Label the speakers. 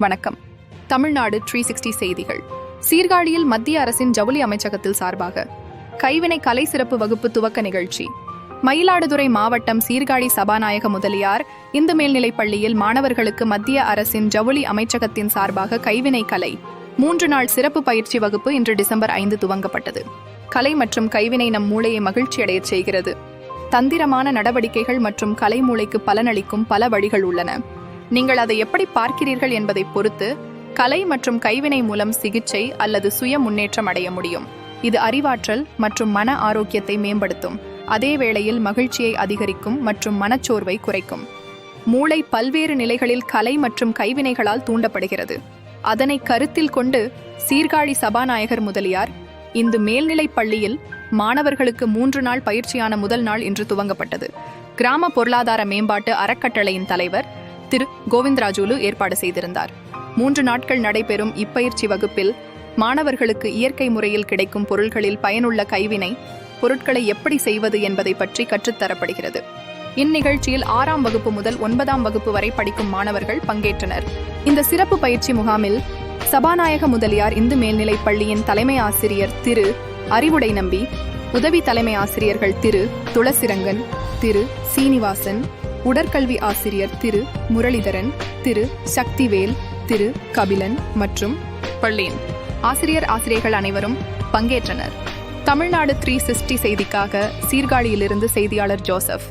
Speaker 1: வணக்கம். தமிழ்நாடு 360 செய்திகள். சீர்காழியில் மத்திய அரசின் ஜவுளி அமைச்சகத்தில் சார்பாக கைவினை கலை சிறப்பு வகுப்பு துவக்க நிகழ்ச்சி. மயிலாடுதுறை மாவட்டம் சீர்காழி சபாநாயக முதலியார் இந்து மேல்நிலைப் பள்ளியில் மாணவர்களுக்கு மத்திய அரசின் ஜவுளி அமைச்சகத்தின் சார்பாக கைவினை கலை 3 நாள் சிறப்பு பயிற்சி வகுப்பு இன்று டிசம்பர் 5 துவங்கப்பட்டது. கலை மற்றும் கைவினை நம் மூளையை மகிழ்ச்சியடையச் செய்கிறது. தந்திரமான நடவடிக்கைகள் மற்றும் கலை மூளைக்கு பலனளிக்கும் பல வழிகள் உள்ளன. நீங்கள் அதை எப்படி பார்க்கிறீர்கள் என்பதை பொறுத்து கலை மற்றும் கைவினை மூலம் சிகிச்சை அல்லது சுய முன்னேற்றம் அடைய முடியும். இது அறிவாற்றல் மற்றும் மன ஆரோக்கியத்தை மேம்படுத்தும், அதே வேளையில் மகிழ்ச்சியை அதிகரிக்கும் மற்றும் மனச்சோர்வை குறைக்கும். மூளை பல்வேறு நிலைகளில் கலை மற்றும் கைவினைகளால் தூண்டப்படுகிறது. அதனை கருத்தில் கொண்டு சீர்காழி சபாநாயகர் முதலியார் இந்து மேல்நிலைப் பள்ளியில் மாணவர்களுக்கு 3 நாள் பயிற்சியான முதல் நாள் இன்று துவங்கப்பட்டது. கிராம பொருளாதார மேம்பாட்டு அறக்கட்டளையின் தலைவர் திரு கோவிந்தராஜுலு ஏற்பாடு செய்திருந்தார். 3 நாட்கள் நடைபெறும் இப்பயிற்சி வகுப்பில் மாணவர்களுக்கு இயற்கை முறையில் கிடைக்கும் பொருட்களில் பயனுள்ள கைவினை பொருட்களை எப்படி செய்வது என்பதை பற்றி கற்றுத்தரப்படுகிறது. இந்நிகழ்ச்சியில் 6ஆம் வகுப்பு முதல் 9ஆம் வகுப்பு வரை படிக்கும் மாணவர்கள் பங்கேற்றனர். இந்த சிறப்பு பயிற்சி முகாமில் சபாநாயக முதலியார் இந்து மேல்நிலைப் பள்ளியின் தலைமை ஆசிரியர் திரு அறிவுடை நம்பி, உதவி தலைமை ஆசிரியர்கள் திரு துளசிரங்கன், திரு சீனிவாசன், உடற்கல்வி ஆசிரியர் திரு முரளிதரன், திரு சக்திவேல், திரு கபிலன் மற்றும் பள்ளியின் ஆசிரியர்கள் அனைவரும் பங்கேற்றனர். தமிழ்நாடு 360 செய்திக்காக சீர்காழியிலிருந்து செய்தியாளர் ஜோசப்.